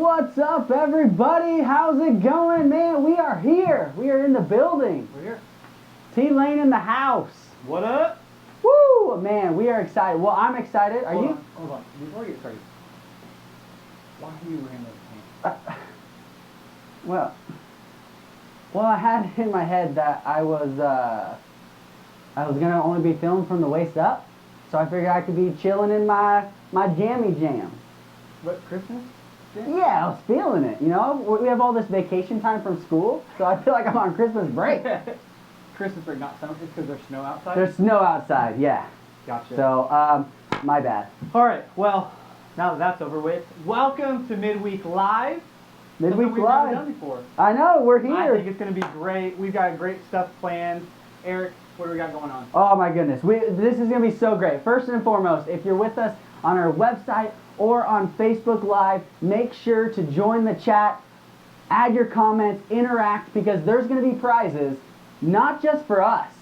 What's up, everybody? How's it going, man? We are here. We are in the building. We're here. T-Lane in the house. What up? Woo! Man, we are excited. Well, I'm excited. Are you? Hold on. Before you get started, why are you wearing those pants? Well, I had in my head that I was gonna only be filmed from the waist up, so I figured I could be chilling in my jammy jam. What, Christmas? Yeah, I was feeling it. You know, we have all this vacation time from school, so I feel like I'm on Christmas break. Christmas break, not summer, it's because there's snow outside? There's snow outside, yeah. Gotcha. So, my bad. All right, well, now that that's over with, welcome to Midweek Live. Midweek Something we've Live. never done before. I know, we're here. I think it's going to be great. We've got great stuff planned. Eric, what do we got going on? Oh my goodness, this is going to be so great. First and foremost, if you're with us on our website or on Facebook Live, make sure to join the chat, add your comments, interact, because there's going to be prizes, not just for us.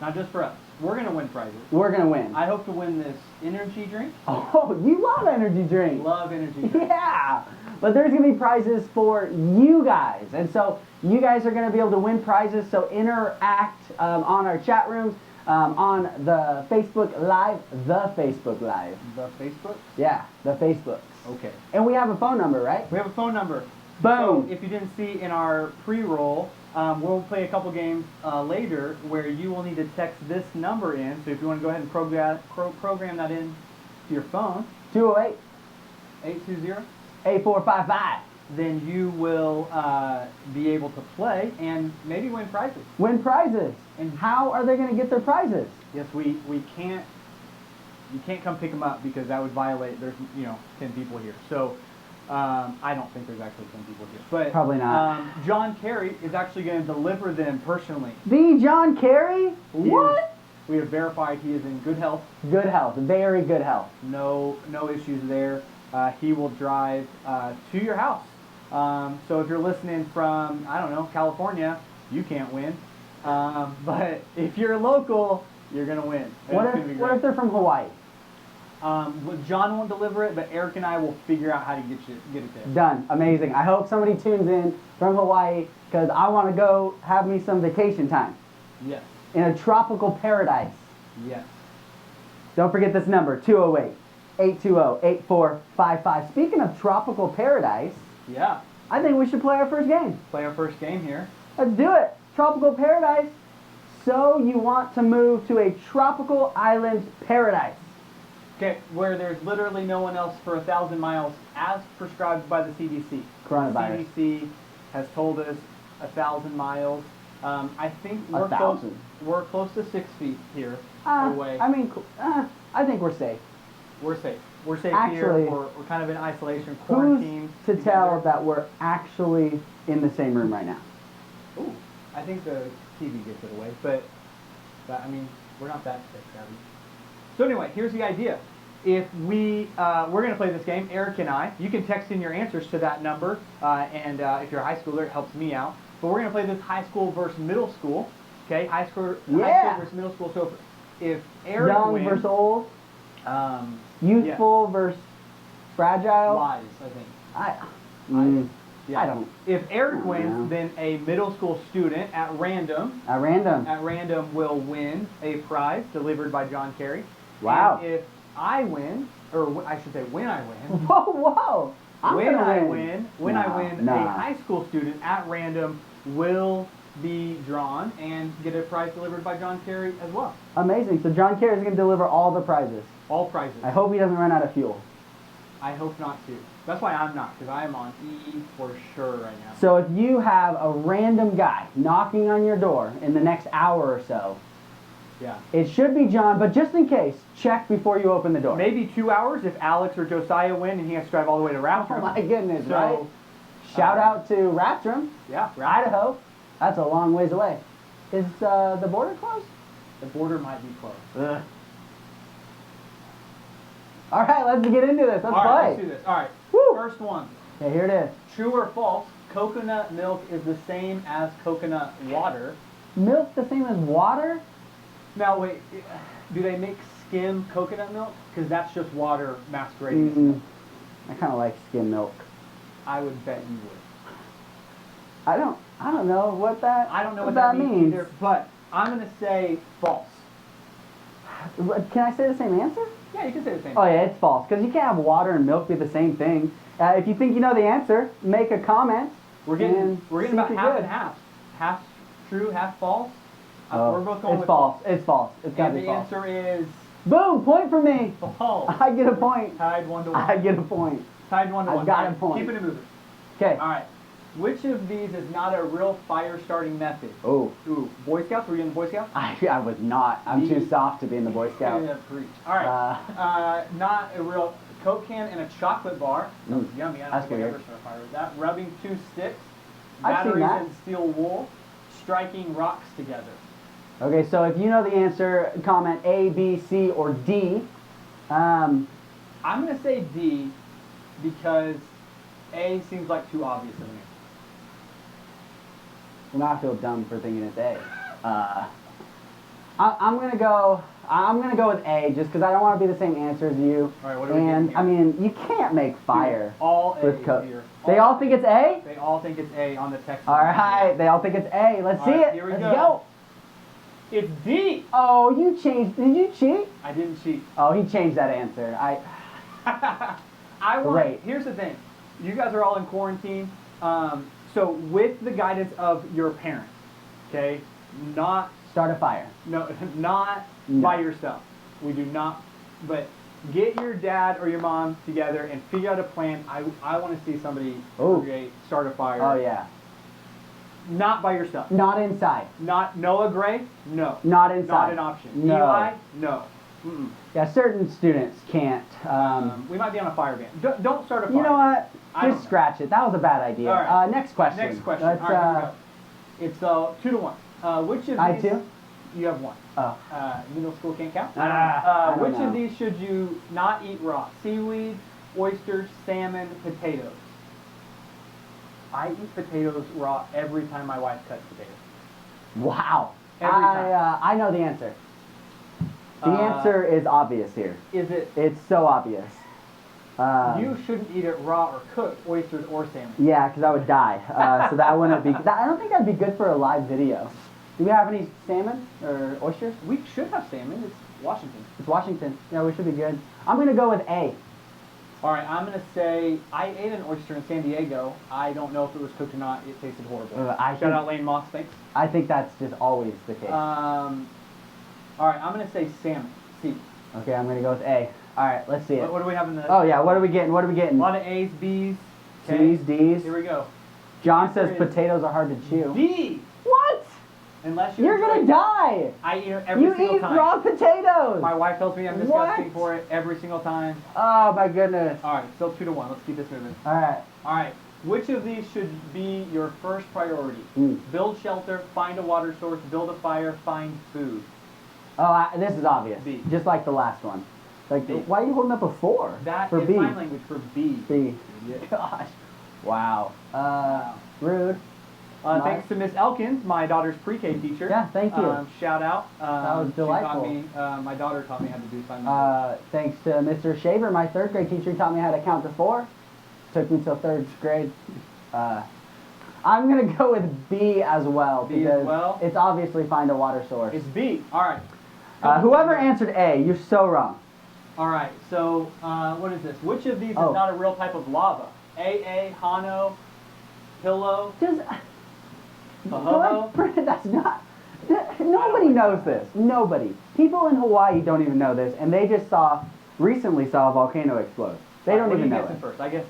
Not just for us. We're going to win prizes. We're going to win. I hope to win this energy drink. Oh, you love energy drinks. Love energy drink. Yeah, but there's going to be prizes for you guys. And so you guys are going to be able to win prizes. So interact on our chat rooms, on the Facebook Live, the Facebook Live. The Facebook? Yeah, the Facebooks. Okay. And we have a phone number, right? We have a phone number. Boom. So if you didn't see in our pre-roll, we'll play a couple games later where you will need to text this number in. So if you want to go ahead and program that in to your phone, 208 820, 8455. then you will be able to play and maybe win prizes. Win prizes. And how are they going to get their prizes? Yes, we can't. You can't come pick them up because that would violate. There's 10 people here. So. I don't think there's actually 10 people here. But probably not. John Kerry is actually going to deliver them personally. The John Kerry? What? We have verified he is in good health. Good health. Very good health. No issues there. He will drive to your house. So if you're listening from, I don't know, California, you can't win. But if you're local, you're going to win. What if they're from Hawaii? John won't deliver it, but Eric and I will figure out how to get it there. Done. Amazing. I hope somebody tunes in from Hawaii because I want to go have me some vacation time. Yes. In a tropical paradise. Yes. Don't forget this number, 208-820-8455. Speaking of tropical paradise, yeah, I think we should play our first game. Play our first game here. Let's do it. Tropical paradise. So you want to move to a tropical island paradise. Okay, where there's literally no one else for 1,000 miles as prescribed by the CDC. Coronavirus. The CDC has told us 1,000 miles. I think we're close to 6 feet here away. I mean, I think we're safe. We're safe. We're safe actually, here. We're kind of in isolation, quarantine. Who's to tell that we're actually in the same room right now? Ooh, I think the TV gets it away, but I mean, we're not that sick, are we? So anyway, here's the idea. If we're going to play this game, Eric and I, you can text in your answers to that number, and if you're a high schooler, it helps me out. But we're going to play this high school versus middle school, okay? High school versus middle school. So if Eric Young wins, versus old, youthful versus fragile. Wise, I think. I don't. If Eric wins, then a middle school student at random will win a prize delivered by John Kerry. Wow. And if I win, or I should say when I win. Whoa. When I win, a high school student at random will be drawn and get a prize delivered by John Kerry as well. Amazing. So John Kerry is going to deliver all the prizes. All prizes. I hope he doesn't run out of fuel. I hope not to. That's why I'm not, because I am on E for sure right now. So if you have a random guy knocking on your door in the next hour or so, yeah, it should be John, but just in case, check before you open the door. Maybe 2 hours if Alex or Josiah win and he has to drive all the way to Raptor. Oh my goodness, so, right? Shout out to Raptor. Yeah, Idaho. That's a long ways away. Is the border closed? The border might be closed. Ugh. All right, let's get into this. Let's play. All right, let's do this. All right, Woo. First one. Okay, here it is. True or false, coconut milk is the same as coconut water. Milk the same as water? Now, wait, do they make skim coconut milk? Because that's just water masquerading. I kind of like skim milk. I would bet you would. I don't know what that. I don't know what that means either, but I'm gonna say false. Can I say the same answer? Yeah, you can say the same. Oh yeah, it's false because you can't have water and milk be the same thing. If you think you know the answer, make a comment. We're getting about half good. and half. Half true, half false. Oh, We're both going it's with false. It's false. It's gotta And be the false. answer is Boom! Point for me. false. I get a point. Tied 1-1. I get a point. Tied 1-1. I've got All a right, point. Keeping it moving. Okay. All right. Which of these is not a real fire starting method? Oh. Ooh, Boy Scouts? Were you in the Boy Scouts? I was not. I'm too soft to be in the Boy Scouts. Yeah, preach. All right. Not a real Coke can and a chocolate bar. That was yummy. I don't think I've ever started a fire with that. Rubbing 2 sticks. I've seen Batteries that. and steel wool. Striking rocks together. Okay, so if you know the answer, comment A, B, C, or D. I'm going to say D because A seems like too obvious to me. Well, now I feel dumb for thinking it's A. I'm gonna go with A just because I don't want to be the same answer as you. All right, what are we And getting I here? mean, you can't make fire All with A Coke. here. They all think it's A. They all think it's A on the text. All right, they all think it's A. Let's All see right, it. here we Let's go. go. It's D. Oh, you changed. Did you cheat? I didn't cheat. Oh, he changed that answer. I want. Great. Here's the thing. You guys are all in quarantine. So with the guidance of your parents, okay, not Start a fire. not No. by yourself. We do not. But get your dad or your mom together and figure out a plan. I want to see somebody Ooh. start a fire. Oh yeah. Not by yourself. Not inside. Not Noah Gray. No. Not inside. Not an option. No. Eli. No. Mm-mm. Yeah, certain students can't. We might be on a fire ban. Don't start a fire. You know what? I don't Just know. scratch it. That was a bad idea. All right. Next question. Next question. Let's, All right, here we go. It's 2-1. Which of these? I two? You have 1. Oh. Middle school can't count. I don't Which know. of these should you not eat raw? Seaweed, oysters, salmon, potatoes. I eat potatoes raw every time my wife cuts potatoes. Wow. Every time. I know the answer. The Uh, answer is obvious here. Is it? It's so obvious. You shouldn't eat it raw or cooked, oysters or salmon. Yeah, because I would die. So that wouldn't be. I don't think that'd be good for a live video. Do we have any salmon or oysters? We should have salmon. It's Washington. It's Washington. Yeah, we should be good. I'm gonna go with A. All right, I'm gonna say I ate an oyster in San Diego. I don't know if it was cooked or not. It tasted horrible. Shout out Lane Moss. Thanks. I think that's just always the case. All right, I'm gonna say salmon. C. Okay, I'm gonna go with A. All right, let's see it. What do we have in the? Oh yeah, what are we getting? What are we A getting? lot of A's, B's. C's, D's. Here we go. John Answer says is potatoes are hard to chew. D. What? Unless you. You're gonna die. I eat it every You single eat time. raw potatoes. My wife tells me I'm What? disgusting for it every single time. Oh my goodness. All right, still 2-1. Let's keep this moving. All right. All right. Which of these should be your first priority? Mm. Build shelter, find a water source, build a fire, find food. Oh, this is obvious. B. Just like the last one. Like, B. why are you holding up a 4? That for is B. sign language for B. B. Idiot. Gosh. Wow. Rude. Thanks to Miss Elkins, my daughter's pre-K teacher. Yeah, thank you. Shout out. That was She delightful. taught me, my daughter taught me how to do sign language. Thanks to Mr. Shaver, my 3rd grade teacher, taught me how to count to 4. Took me till 3rd grade. I'm gonna go with B as well B as because well? it's obviously find a water source. It's B. All right. Whoever answered A, you're so wrong. All right. So what is this? Which of these Oh. is not a real type of lava? AA, Hano, Pillow. Just Ho-ho-ho? that's not. Nobody knows this. Nobody. People in Hawaii don't even know this, and they just recently saw a volcano explode. They don't even know What are you guessing it. first? I guess.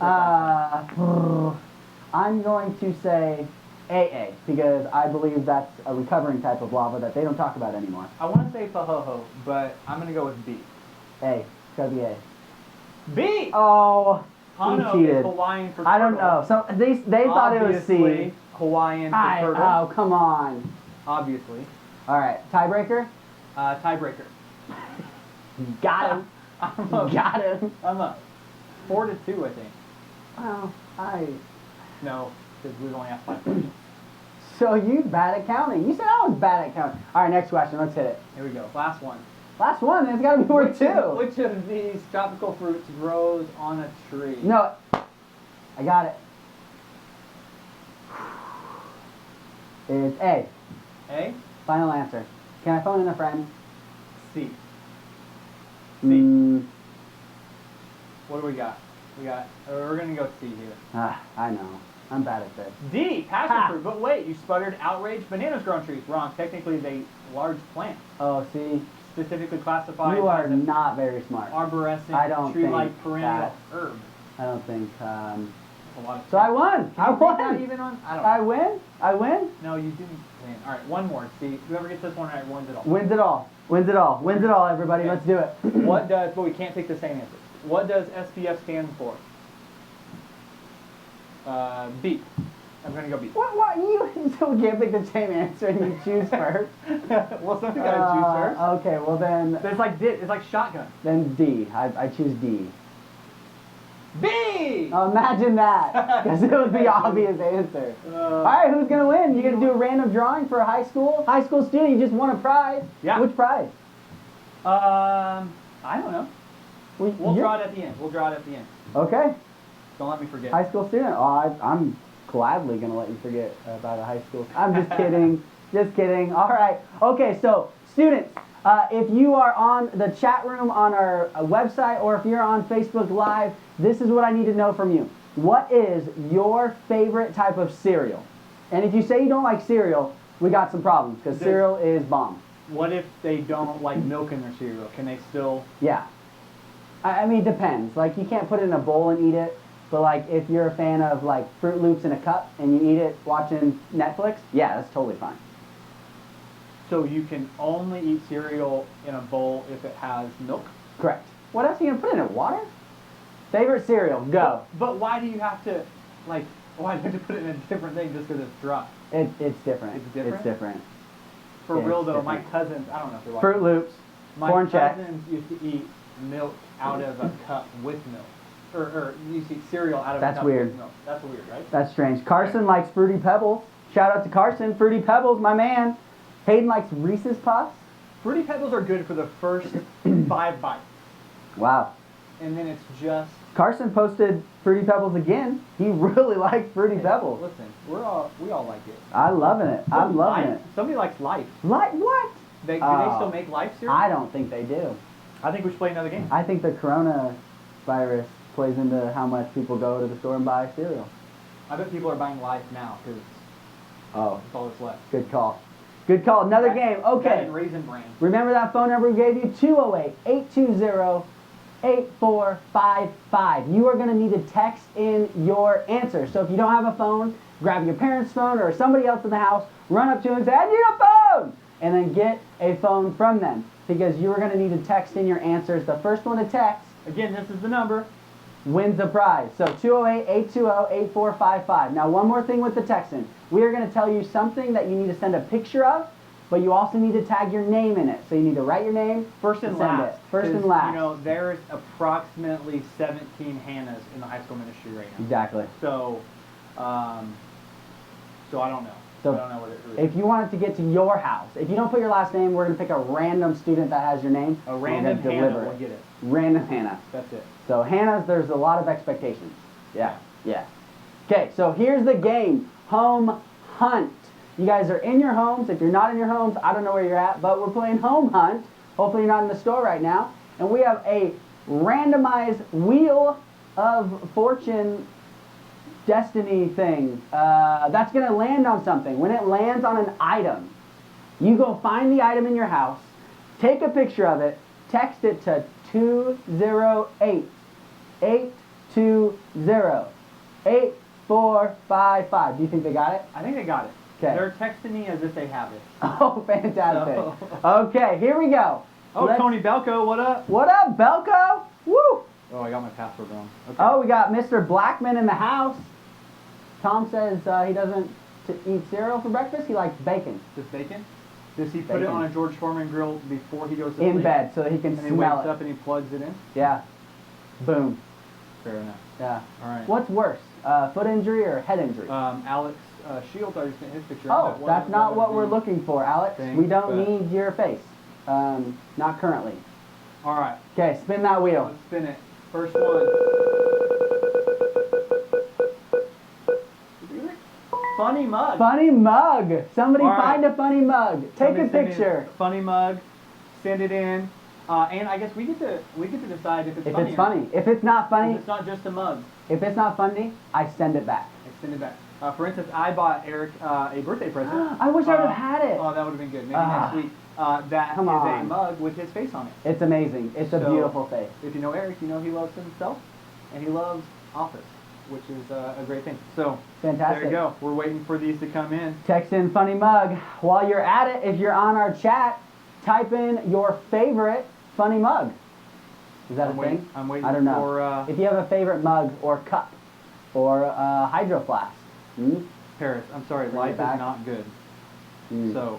I'm going to say AA because I believe that's a recovering type of lava that they don't talk about anymore. I want to say Pahoho, but I'm gonna go with B. A. It's gotta be A. B. Oh, Hano he cheated. is Hawaiian for I don't turtle. know. So they thought it was C. Obviously, Hawaiian for turtle. Oh, come on. Obviously. All right, tiebreaker. Tiebreaker. Got him. I'm up. Got him. I'm up. 4-2, I think. Well, No, because we've only asked 5 questions. So you bad at counting. You said I was bad at counting. All right, next question. Let's hit it. Here we go. Last one. Last one. It's got to be worth 2. Which of these tropical fruits grows on a tree? No. I got it. It's A. A? Final answer. Can I phone in a friend? C. C. Mm, What do we got? We're going to go C here. I know. I'm bad at this. D, passion Ha. fruit. But wait, you sputtered. Outrage. Bananas grow on trees. Wrong. Technically, they large plants. Oh, see? Specifically classified You are as a not very smart. arborescent, I don't tree-like think perennial that- herb. I don't think. That's a lot of So I won. Can I you read that won. even on? I don't I know. win. I win. No, you didn't win. All right, one more. See, whoever gets this one right wins it all. Wins it all. Wins it all. Wins it all, everybody. Okay. Let's do it. What does? But we can't take the same answer. What does SPF stand for? B. I'm gonna go B. What? You so we can't pick the same answer and you choose first? Well, something gotta choose first. Okay, well then. It's like it's like shotgun. Then D. I choose D. B. Imagine that, because it was the obvious answer. All right, who's gonna win? You gonna do a random drawing for a high school student? You just won a prize. Yeah. Which prize? I don't know. We'll you're- draw it at the end. We'll draw it at the end. Okay. Don't let me forget. High school student. Oh, I'm gladly gonna let you forget about a high school. I'm just kidding. Just kidding. All right. Okay. So students, if you are on the chat room on our website, or if you're on Facebook Live, this is what I need to know from you. What is your favorite type of cereal? And if you say you don't like cereal, we got some problems, because cereal is bomb. What if they don't like milk in their cereal? Can they still? Yeah. I mean, it depends. Like, you can't put it in a bowl and eat it. But, like, if you're a fan of, like, Fruit Loops in a cup and you eat it watching Netflix, yeah, that's totally fine. So you can only eat cereal in a bowl if it has milk? Correct. What else are you going to put in it? Water? Favorite cereal? Go. But why do you have to, like, why do you have to put it in a different thing just because it's dry? It's different. It's different? It's different. For Yeah, real, it's though, my different. cousins, I don't know if they're watching. Fruit Loops. My Corn Chex. cousins used to eat milk out of a cup with milk. Or used to eat cereal out of That's a cup weird. with milk. That's weird, right? That's strange. Carson likes Fruity Pebbles. Shout out to Carson. Fruity Pebbles, my man. Hayden likes Reese's Puffs. Fruity Pebbles are good for the first 5 bites. Wow. And then it's just... Carson posted Fruity Pebbles again. He really likes Fruity Pebbles. Listen, we all like it. I'm loving it. I'm loving it. Somebody likes Life. Like what? Do they Oh. still make Life cereal? I don't think they do. I think we should play another game. I think the coronavirus plays into how much people go to the store and buy cereal. I bet people are buying Life now because Oh, that's all that's left. good call. Good call. Another game. That Okay. and Raisin Bran. Remember that phone number we gave you? 208-820-8455. You are going to need to text in your answer. So if you don't have a phone, grab your parents' phone or somebody else in the house, run up to them and say, I need a phone! And then get a phone from them, because you are going to need to text in your answers. The first one to text Again, this is the number. wins the prize. So 208-820-8455. Now, one more thing with the texting. We are going to tell you something that you need to send a picture of, but you also need to tag your name in it. So you need to write your name, First and send last. it. First and 'Cause, last. You know, there's approximately 17 Hannahs in the high school ministry right now. Exactly. So I don't know. So I don't know what it is. if you want it to get to your house, if you don't put your last name, we're going to pick a random student that has your name. A and we're random gonna Hannah deliver will it. get it. Random Hannah. That's it. So Hannah's, there's a lot of expectations. Yeah, yeah. Okay, so here's the game. Home Hunt. You guys are in your homes. If you're not in your homes, I don't know where you're at, but we're playing Home Hunt. Hopefully you're not in the store right now. And we have a randomized Wheel of Fortune Destiny thing. That's going to land on something. When it lands on an item, you go find the item in your house, take a picture of it, text it to 208-820-8455. Do you think they got it? I think they got it. 'Kay. They're texting me as if they have it. Oh, fantastic. So- Okay, here we go. Oh, Let's- Tony Belko, what up? What up, Belko? Woo! Oh, I got my password wrong. Okay. Oh, we got Mr. Blackman in the house. Tom says he doesn't eat cereal for breakfast. He likes bacon Just bacon? Does he put it Bacon. on a George Foreman grill before he goes to in sleep? bed so that he can And he smell wakes it. up and he plugs it in? Yeah. Boom. Fair enough. Yeah. All right. What's worse, foot injury or head injury? Alex Shields, I just sent his picture. Oh, That that's wasn't not what the we're looking for, Alex. thing, We don't but- need your face. Not currently. All right. Okay, spin that wheel. Let's spin it. First one. funny mug. Funny mug. Somebody All right. find a funny mug. Take Somebody a send me picture. Funny mug. Send it in. And I guess we get to decide if it's If funny. it's funny. If it's not funny, If it's not just a mug. if it's not funny, I send it back. Send it back. For instance, I bought Eric a birthday present. I wish I would have had it. Oh, that would have been good. Maybe next week. That Come is a on. mug with his face on it. It's amazing. It's a So, beautiful face. If you know Eric, you know he loves himself, and he loves Office, which is a great thing. So Fantastic. there you go. We're waiting for these to come in. Text in funny mug. While you're at it, if you're on our chat, type in your favorite funny mug. Is that I'm a waiting- thing? I'm waiting I don't know. for, if you have a favorite mug or cup or hydro flask. Paris, I'm sorry, Bring it life is back. not good. Mm. So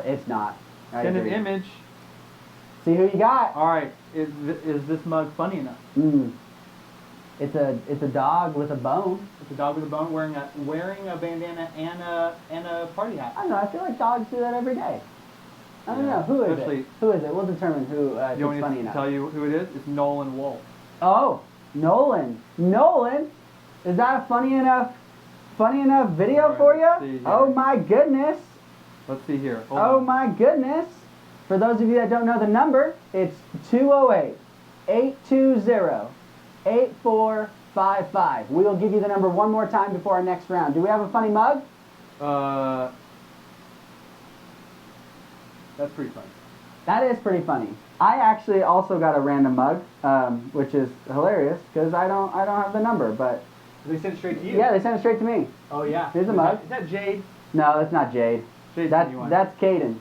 It's not. I send an agree. image. See who you got. All right, is this mug funny enough? It's a dog with a bone. It's a dog with a bone wearing a bandana and a party hat. I don't know. I feel like dogs do that every day. I don't know. Who is Especially- it? Who is it? We'll determine who You it's want me funny to enough. tell you who it is? It's Nolan Wolf. Oh, Nolan. Nolan? Is that a funny enough video All right, for you? let's see here. Oh my goodness. Let's see here. Hold Oh on. my goodness. For those of you that don't know the number, it's 208-820-8455. We will give you the number one more time before our next round. Do we have a funny mug? That's pretty funny. That is pretty funny. I actually also got a random mug, which is hilarious because I don't have the number, but They sent it straight to you. yeah, they sent it straight to me. Oh yeah. Here's a Is mug. that Jade? No, that's not Jade. Jade's That's the new one. that's Caden.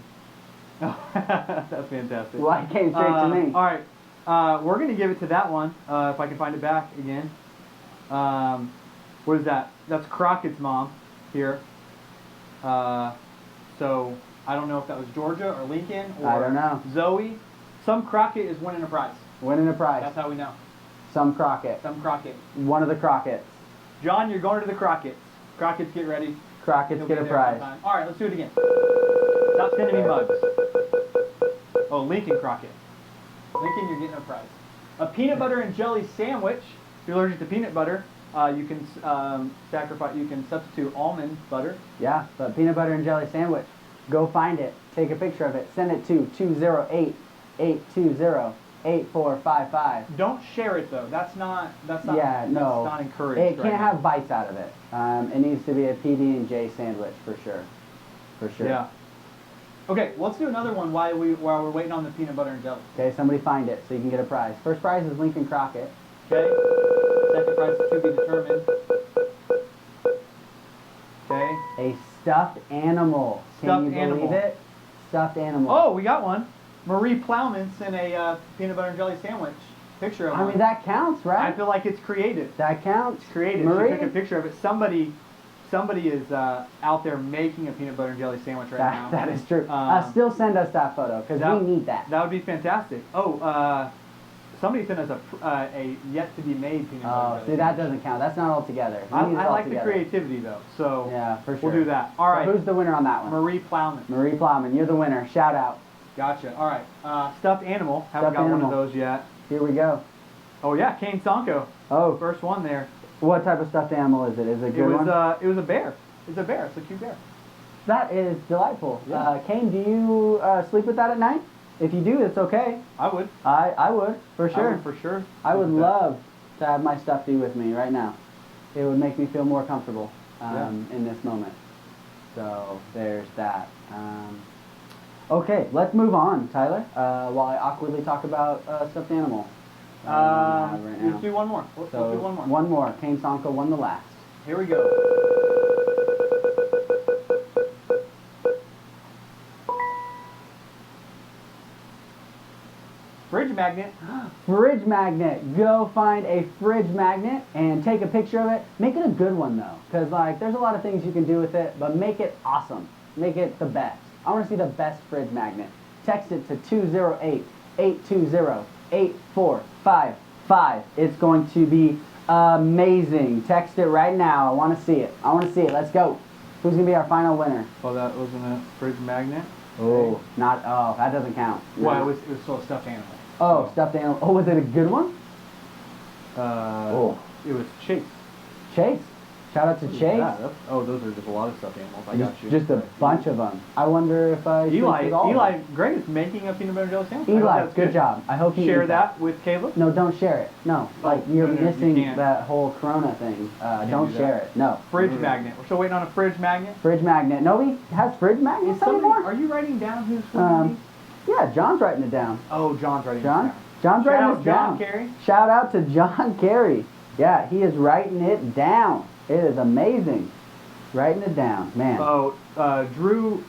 Oh, that's fantastic. Well, it came straight to me. All right. We're going to give it to that one, if I can find it back again. What is that? That's Crockett's mom here. So I don't know if that was Georgia or Lincoln or I don't know. Zoe. Some Crockett is winning a prize. Winning a prize. That's how we know. Some Crockett. Some Crockett. One of the Crockett's. John, you're going to the Crockett's. Crockett's, get ready. Crockett's He'll get be a there prize. sometime. All right, let's do it again. Stop sending me mugs. Oh, Lincoln Crockett. Lincoln, you're getting a prize. A peanut butter and jelly sandwich. If you're allergic to peanut butter, you can You can substitute almond butter. Yeah, but peanut butter and jelly sandwich. Go find it. Take a picture of it. Send it to 208-820-8455. Don't share it though. That's not. Yeah, no. That's not encouraged. It right can't now. have bites out of it. It needs to be a PB&J sandwich for sure. For sure. Yeah. Okay, let's do another one while we're waiting on the peanut butter and jelly. Okay, somebody find it so you can get a prize. First prize is Lincoln Crockett. Okay. Second prize is to be determined. Okay. A stuffed animal. Stuffed Can you animal. believe it? Stuffed animal. Oh, we got one. Marie Plowman sent a peanut butter and jelly sandwich picture of I one. mean, that counts, I right? feel like it's creative. That counts. It's creative. Marie? She took a picture of it. Somebody is out there making a peanut butter and jelly sandwich right now. That is true. Um, Still send us that photo because we need that. That would be fantastic. Oh, somebody sent us a yet to be made peanut butter and Oh, jelly see, that sandwich. doesn't count. That's not all together. We I need it all like the together. creativity though. So Yeah, for sure. we'll do that. All So right. who's the winner on that one? Marie Plowman. Marie Plowman. You're the winner. Shout out. Gotcha. All right. Stuffed animal. Haven't Stuffed got one animal. of those yet. Here we go. Oh yeah, Kane Sonko. Oh, First one there. what type of stuffed animal is it? Is it a good one? It was a bear. It's a bear. It's a cute bear. That is delightful. Yeah. Kane, do you sleep with that at night? If you do, it's okay. I would. I would, for sure. I would for sure. I would sleep with that. love to have my stuffy with me right now. It would make me feel more comfortable in this moment. So there's that. Okay, let's move on, Tyler, while I awkwardly talk about stuffed animal. Right now. Let's do one more. Let's So do one more. one more. Kane Sonko won the last. Here we go. Fridge magnet. Fridge magnet. Go find a fridge magnet and take a picture of it. Make it a good one though, because like there's a lot of things you can do with it, but make it awesome. Make it the best. I want to see the best fridge magnet. Text it to 208-820-8455. It's going to be amazing. Text it right now. I want to see it. I want to see it. Let's go. Who's going to be our final winner? Oh, that wasn't a fridge magnet. Oh, not, oh, that doesn't count. Well, No. it was still a stuffed animal. Oh, stuffed animal. Oh, was it a good one? It was Chase. Chase. Shout out to What is Chase. that? Oh, those are just a lot of stuffed animals. I got you. Just a bunch of them. I wonder if I should with all of them. Greg is making a peanut butter jelly sandwich. Eli, good job. I hope you share eat that with Caleb. No, don't share it. No, like you're no, you missing can't. that whole Corona thing. Don't do share that. it. No. Fridge magnet. We're still waiting on a fridge magnet. Fridge magnet. Nobody has fridge magnets anymore? Are you writing down who's winning these? Yeah, John's writing it down. Oh, John's writing it John? down. John's Shout writing out it John down. Carey. Shout out to John Carey. Yeah, he is writing it down. It is amazing. Writing it down, man. Oh, Drew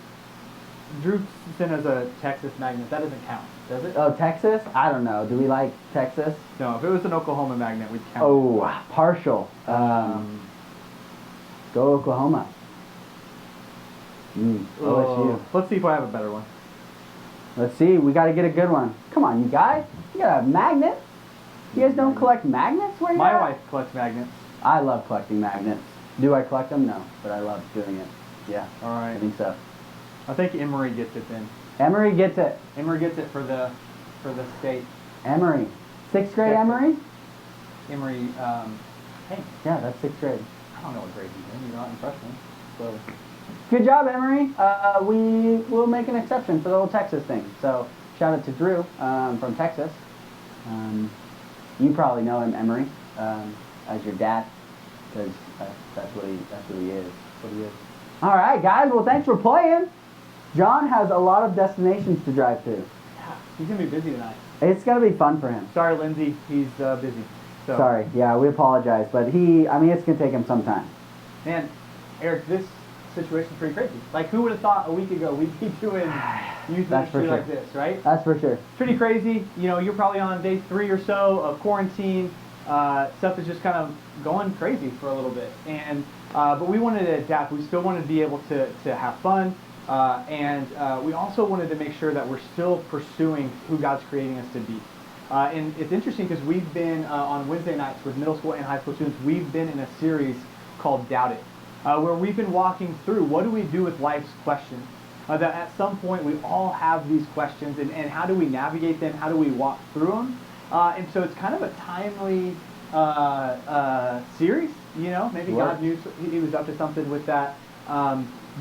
sent us a Texas magnet. That doesn't count, does it? Oh, Texas? I don't know. Do we like Texas? No, if it was an Oklahoma magnet, we'd count. Oh, partial. Go Oklahoma. OSU. Let's see if I have a better one. Let's see. We got to get a good one. Come on, you guys. You got a magnet? You guys don't collect magnets? Where you My at? wife collects magnets. I love collecting magnets. Do I collect them? No, but I love doing it. Yeah. All right. I think so. I think Emory gets it then. Emory gets it. Emory gets it for the state. Emory. 6th grade Texas. Emory? Emory, hey, Yeah, that's 6th grade. I don't know what grade he's in. You're not in freshman. So, Good job, Emory. We will make an exception for the whole Texas thing. So shout out to Drew from Texas. You probably know him, Emory, as your dad, because that's what he is. All right, guys. Well, thanks for playing. John has a lot of destinations to drive to. yeah, he's gonna be busy tonight. It's gonna be fun for him. Sorry, Lindsay, he's busy. So. Sorry. Yeah, we apologize, but it's gonna take him some time. Man, Eric, this situation's pretty crazy. Like, who would have thought a week ago we'd be doing youth That's for ministry sure. like this, right? That's for sure. Pretty crazy. You know, you're probably on day 3 or so of quarantine. Stuff is just kind of going crazy for a little bit. And but we wanted to adapt. We still wanted to be able to have fun. And we also wanted to make sure that we're still pursuing who God's creating us to be. And it's interesting because we've been on Wednesday nights with middle school and high school students, we've been in a series called Doubt It, where we've been walking through what do we do with life's questions. That at some point we all have these questions, and how do we navigate them? How do we walk through them? And so it's kind of a timely series, you know. Maybe God knew he was up to something with that.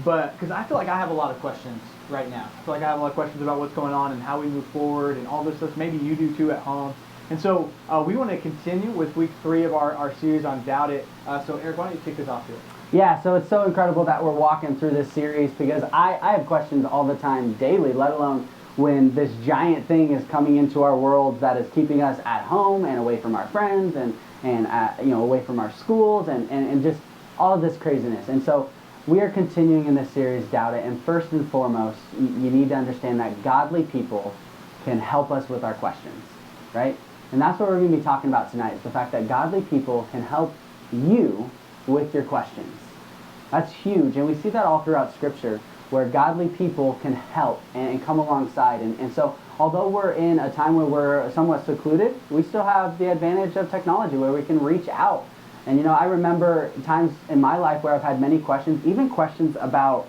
But because I feel like I have a lot of questions right now. I feel like I have a lot of questions about what's going on and how we move forward and all this stuff. Maybe you do too at home. And so we want to continue with week 3 of our series on Doubt It. So Eric, why don't you kick us off here? Yeah, so it's so incredible that we're walking through this series because I have questions all the time, daily, let alone when this giant thing is coming into our world that is keeping us at home and away from our friends and away from our schools and just all of this craziness. And so we are continuing in this series, Doubt It, and first and foremost, you need to understand that godly people can help us with our questions, right? And that's what we're going to be talking about tonight, is the fact that godly people can help you with your questions. That's huge, and we see that all throughout Scripture, where godly people can help and come alongside. And so, although we're in a time where we're somewhat secluded, we still have the advantage of technology where we can reach out. And I remember times in my life where I've had many questions, even questions about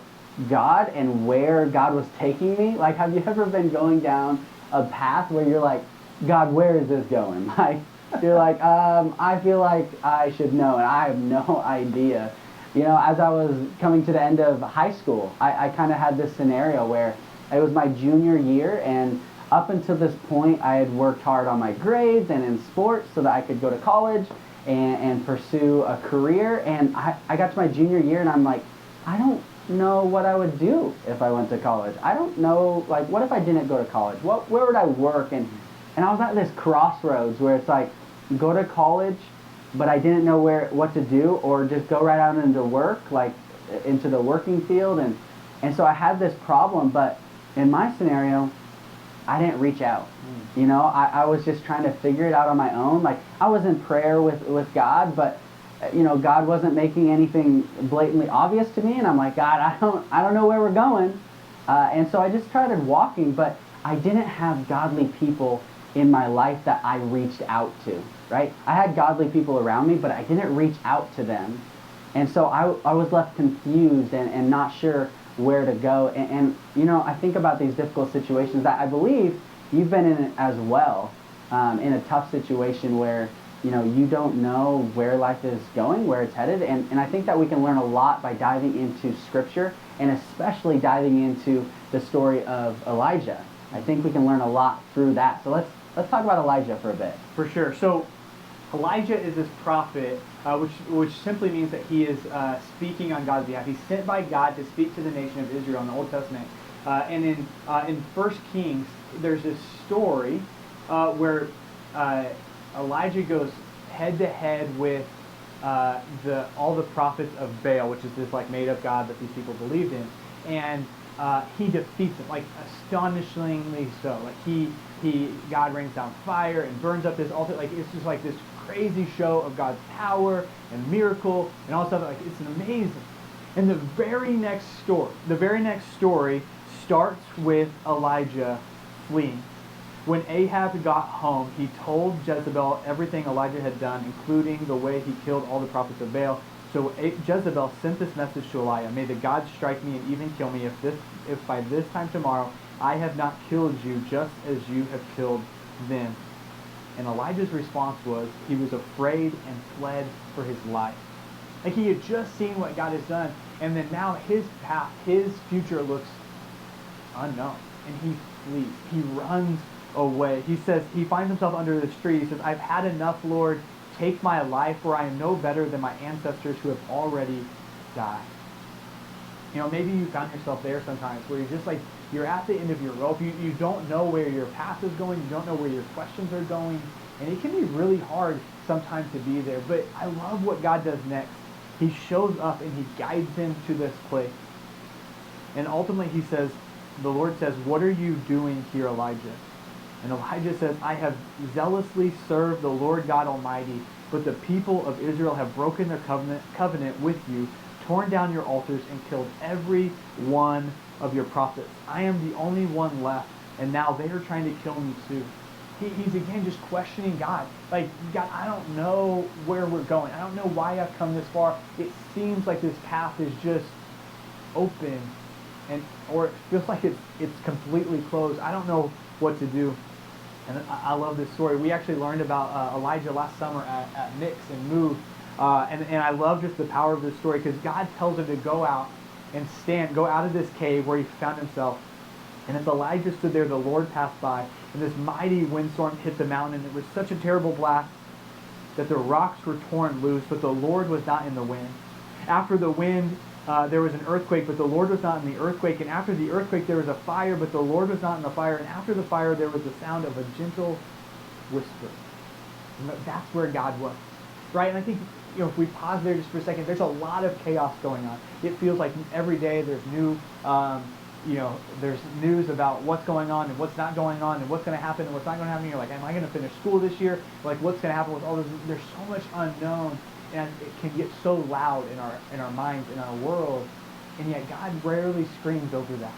God and where God was taking me. Like, have you ever been going down a path where you're like, God, where is this going? Like, you're like, I feel like I should know, and I have no idea. As I was coming to the end of high school, I kind of had this scenario where it was my junior year, and up until this point, I had worked hard on my grades and in sports so that I could go to college and pursue a career. And I got to my junior year, and I'm like, I don't know what I would do if I went to college. I don't know, like, what if I didn't go to college? Where would I work? And I was at this crossroads where it's like, go to college, but I didn't know what to do, or just go right out into work, like into the working field. And so I had this problem, but in my scenario, I didn't reach out. I was just trying to figure it out on my own. Like, I was in prayer with God, but God wasn't making anything blatantly obvious to me, and I'm like, God, I don't know where we're going. And so I just started walking, but I didn't have godly people in my life that I reached out to, right? I had godly people around me, but I didn't reach out to them. And so I was left confused and not sure where to go. And I think about these difficult situations that I believe you've been in as well, in a tough situation where you don't know where life is going, where it's headed. And I think that we can learn a lot by diving into Scripture, and especially diving into the story of Elijah. I think we can learn a lot through that. So let's talk about Elijah for a bit. For sure. So Elijah is this prophet, which simply means that he is speaking on God's behalf. He's sent by God to speak to the nation of Israel in the Old Testament. And in 1 Kings, there's this story where Elijah goes head to head with all the prophets of Baal, which is this like made up god that these people believed in, and he defeats them, like astonishingly so. Like God rains down fire and burns up this altar. Like it's just like this crazy show of God's power and miracle and all stuff. Like it's amazing. And the very next story starts with Elijah fleeing. When Ahab got home, he told Jezebel everything Elijah had done, including the way he killed all the prophets of Baal. So Jezebel sent this message to Elijah: "May the gods strike me and even kill me if by this time tomorrow I have not killed you just as you have killed them." And Elijah's response was he was afraid and fled for his life. Like he had just seen what God has done, and then now his path, his future looks unknown, and he flees. He runs away. He says, he finds himself under this tree. He says, "I've had enough, Lord. Take my life, for I am no better than my ancestors who have already died." Maybe you found yourself there sometimes where you're just like, you're at the end of your rope. You don't know where your path is going. You don't know where your questions are going. And it can be really hard sometimes to be there. But I love what God does next. He shows up and he guides him to this place. And ultimately he says, the Lord says, "What are you doing here, Elijah?" And Elijah says, "I have zealously served the Lord God Almighty, but the people of Israel have broken their covenant with you, torn down your altars, and killed every one of your prophets. I am the only one left, and now they are trying to kill me too." He's again just questioning God. Like, God, I don't know where we're going. I don't know why I've come this far. It seems like this path is just open, or it feels like it's completely closed. I don't know what to do. And I love this story. We actually learned about Elijah last summer at Mix and Move. And I love just the power of this story, because God tells him to go out and go out of this cave where he found himself. And as Elijah stood there, the Lord passed by, and this mighty windstorm hit the mountain. It was such a terrible blast that the rocks were torn loose, but the Lord was not in the wind. After the wind, there was an earthquake, but the Lord was not in the earthquake. And after the earthquake, there was a fire, but the Lord was not in the fire. And after the fire, there was the sound of a gentle whisper. And that's where God was, right? And I think, if we pause there just for a second, there's a lot of chaos going on. It feels like every day there's there's news about what's going on and what's not going on and what's going to happen and what's not going to happen. You're like, am I going to finish school this year? Like, what's going to happen with all this? There's so much unknown, and it can get so loud in our minds, in our world, and yet God rarely screams over that.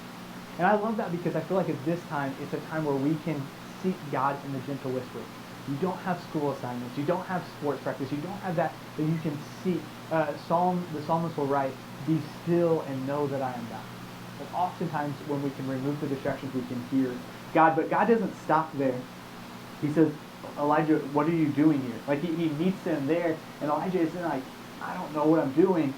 And I love that, because I feel like at this time, it's a time where we can seek God in the gentle whisper. You don't have school assignments. You don't have sports practice. You don't have that you can seek. The psalmist will write, "Be still and know that I am God." But oftentimes when we can remove the distractions, we can hear God. But God doesn't stop there. He says, "Elijah, what are you doing here?" Like he meets him there, and Elijah is like, "I don't know what I'm doing."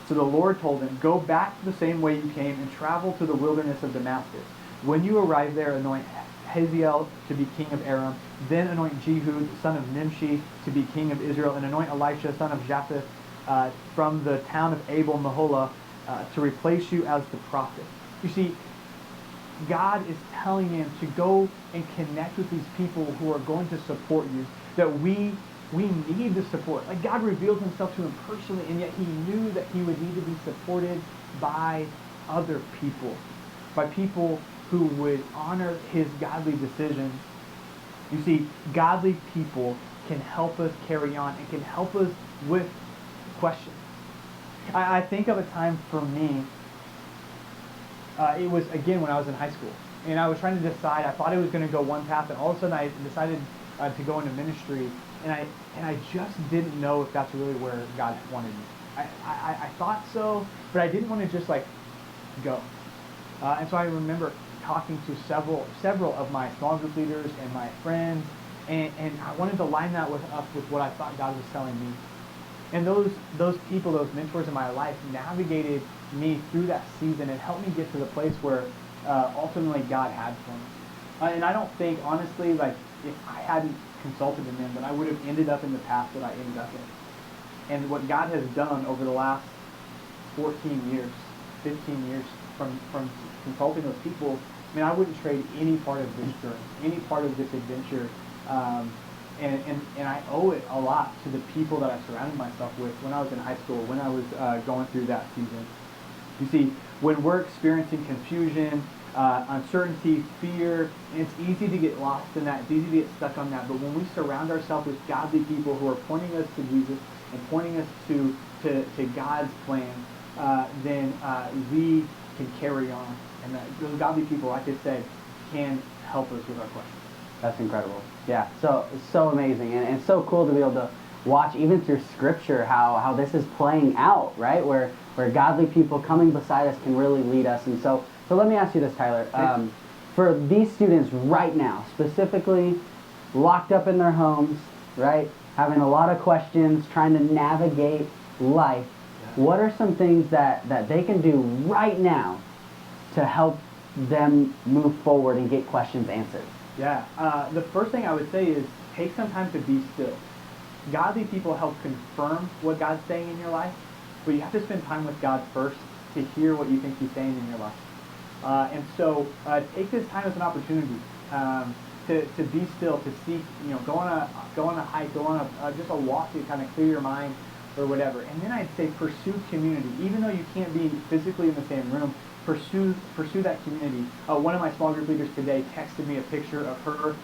So the Lord told him, "Go back the same way you came and travel to the wilderness of Damascus. When you arrive there, anoint Hazael to be king of Aram. Then anoint Jehu, son of Nimshi, to be king of Israel, and anoint Elisha, son of Japheth, from the town of Abel Meholah, to replace you as the prophet." You see, God is telling him to go and connect with these people who are going to support you, that we need the support. Like, God revealed himself to him personally, and yet he knew that he would need to be supported by other people, by people who would honor his godly decisions. You see, godly people can help us carry on and can help us with questions. I think of a time for me, it was, again, when I was in high school. And I was trying to decide. I thought I was going to go one path, and all of a sudden I decided to go into ministry. And I just didn't know if that's really where God wanted me. I thought so, but I didn't want to just, go. And so I remember talking to several of my small group leaders and my friends, And I wanted to line that up with what I thought God was telling me. And those people, those mentors in my life, navigated me through that season and helped me get to the place where ultimately God had for me. And I don't think, honestly, like if I hadn't consulted in them, that I would have ended up in the path that I ended up in. And what God has done over the last 14 years, 15 years from consulting those people, I mean, I wouldn't trade any part of this journey, any part of this adventure. And I owe it a lot to the people that I surrounded myself with when I was in high school, when I was going through that season. You see, when we're experiencing confusion, uncertainty, fear, and it's easy to get lost in that, it's easy to get stuck on that, but when we surround ourselves with godly people who are pointing us to Jesus and pointing us to God's plan, then we can carry on. And those godly people, like I said, can help us with our questions. That's incredible. Yeah, so amazing, and so cool to be able to watch even through Scripture how this is playing out, right? Where godly people coming beside us can really lead us. And so let me ask you this, Tyler. For these students right now, specifically locked up in their homes, right, having a lot of questions, trying to navigate life, what are some things that they can do right now to help them move forward and get questions answered? Yeah, the first thing I would say is take some time to be still. Godly people help confirm what God's saying in your life, but you have to spend time with God first to hear what you think He's saying in your life. And so take this time as an opportunity to be still, to seek, go on a hike, go on just a walk to kind of clear your mind or whatever. And then I'd say pursue community, even though you can't be physically in the same room. Pursue that community. One of my small group leaders today texted me a picture of her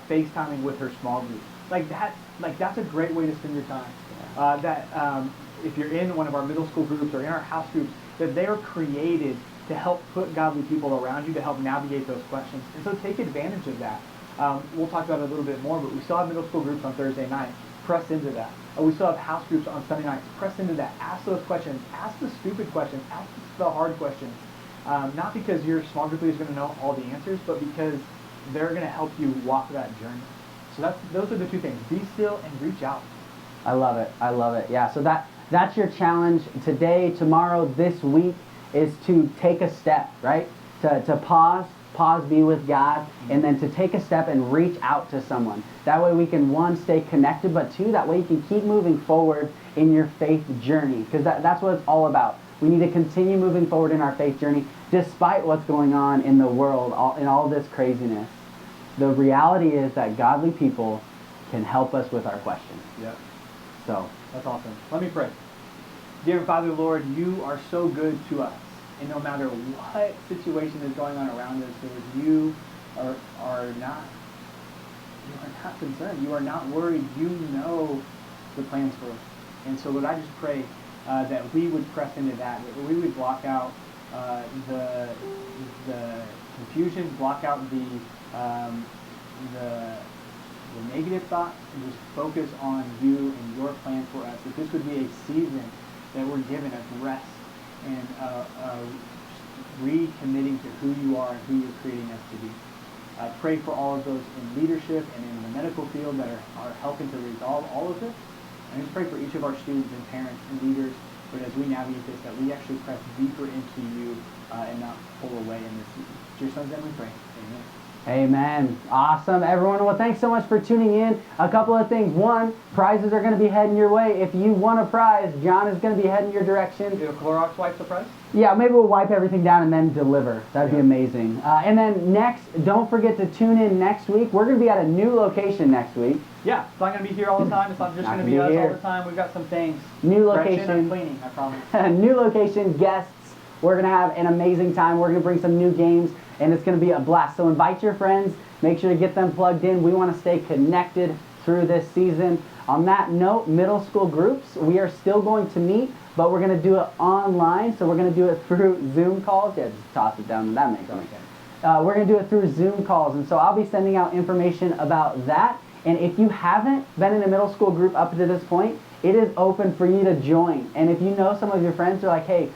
FaceTiming with her small group. That's a great way to spend your time. If you're in one of our middle school groups or in our house groups, that they are created to help put godly people around you to help navigate those questions. And so take advantage of that. We'll talk about it a little bit more, but we still have middle school groups on Thursday night. Press into that. We still have house groups on Sunday nights. Press into that. Ask those questions. Ask the stupid questions. Ask the hard questions. Not because your small group leader is going to know all the answers, but because they're going to help you walk that journey. So those are the two things. Be still and reach out. I love it. I love it. Yeah, so that's your challenge today, tomorrow, this week, is to take a step, right? To pause, be with God, and then to take a step and reach out to someone. That way we can, one, stay connected, but two, that way you can keep moving forward in your faith journey, because that's what it's all about. We need to continue moving forward in our faith journey despite what's going on in the world, in all this craziness. The reality is that godly people can help us with our questions. Yep. So that's awesome. Let me pray. Dear Father, Lord, you are so good to us. And no matter what situation is going on around us, Lord, you are not concerned. You are not worried. You know the plans for us. And so, Lord, I just pray that we would press into that we would block out the confusion, block out the negative thoughts, and just focus on you and your plan for us. That this would be a season that we're given as rest and recommitting to who you are and who you're creating us to be. I pray for all of those in leadership and in the medical field that are helping to resolve all of this. And just pray for each of our students and parents and leaders, but as we navigate this, that we actually press deeper into you and not pull away in this season. To your son's name we pray. Amen. Amen. Awesome, everyone. Well, thanks so much for tuning in. A couple of things. One, prizes are going to be heading your way. If you want a prize, John is going to be heading your direction. Did a Clorox wipe the prize? Yeah, maybe we'll wipe everything down and then deliver. That'd be amazing. And then next, don't forget to tune in next week. We're going to be at a new location next week. Yeah, it's not going to be here all the time. It's not just going to be us all the time. We've got some things. New location. Correction and cleaning, I promise. New location, guests. We're going to have an amazing time. We're going to bring some new games, and it's going to be a blast. So invite your friends. Make sure to get them plugged in. We want to stay connected through this season. On that note, middle school groups, we are still going to meet, but we're going to do it online. So we're going to do it through Zoom calls. Yeah, just toss it down. That makes sense. We're going to do it through Zoom calls. And so I'll be sending out information about that. And if you haven't been in a middle school group up to this point, it is open for you to join. And if you know some of your friends are like, hey,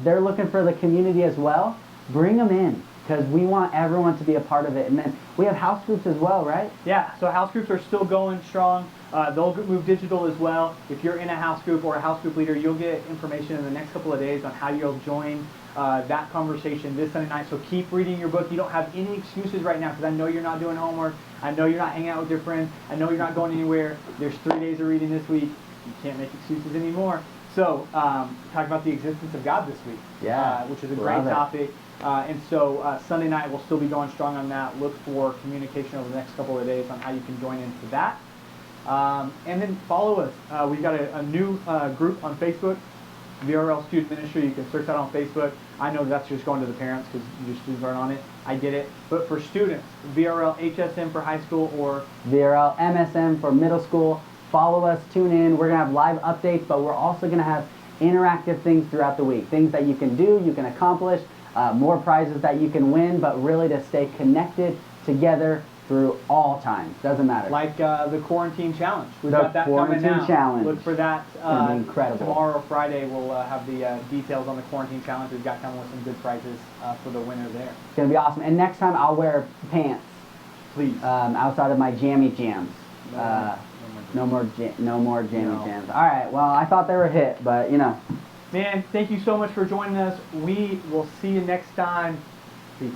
they're looking for the community as well, bring them in. because we want everyone to be a part of it. And then we have house groups as well, right? Yeah, so house groups are still going strong. They'll move digital as well. If you're in a house group or a house group leader, you'll get information in the next couple of days on how you'll join that conversation this Sunday night. So keep reading your book. You don't have any excuses right now, because I know you're not doing homework. I know you're not hanging out with your friends. I know you're not going anywhere. There's 3 days of reading this week. You can't make excuses anymore. So talk about the existence of God this week, which is a great topic. And so Sunday night we'll still be going strong on that. Look for communication over the next couple of days on how you can join into that. And then follow us. We've got a new group on Facebook, VRL Student Ministry. You can search that on Facebook. I know that's just going to the parents because your students aren't on it. I get it. But for students, VRL HSM for high school or VRL MSM for middle school. Follow us, tune in. We're going to have live updates, but we're also going to have interactive things throughout the week. Things that you can do, you can accomplish, more prizes that you can win, but really to stay connected together through all times. Doesn't matter. Like the quarantine challenge. We've got that coming now. Challenge. Look for that. Incredible. Tomorrow or Friday we'll have the details on the quarantine challenge. We've got coming with some good prizes for the winner there. It's going to be awesome. And next time I'll wear pants. Please. Outside of my jammy jams. No more jammy jams. All right. Well, I thought they were a hit, but you know. Man, thank you so much for joining us. We will see you next time. Peace.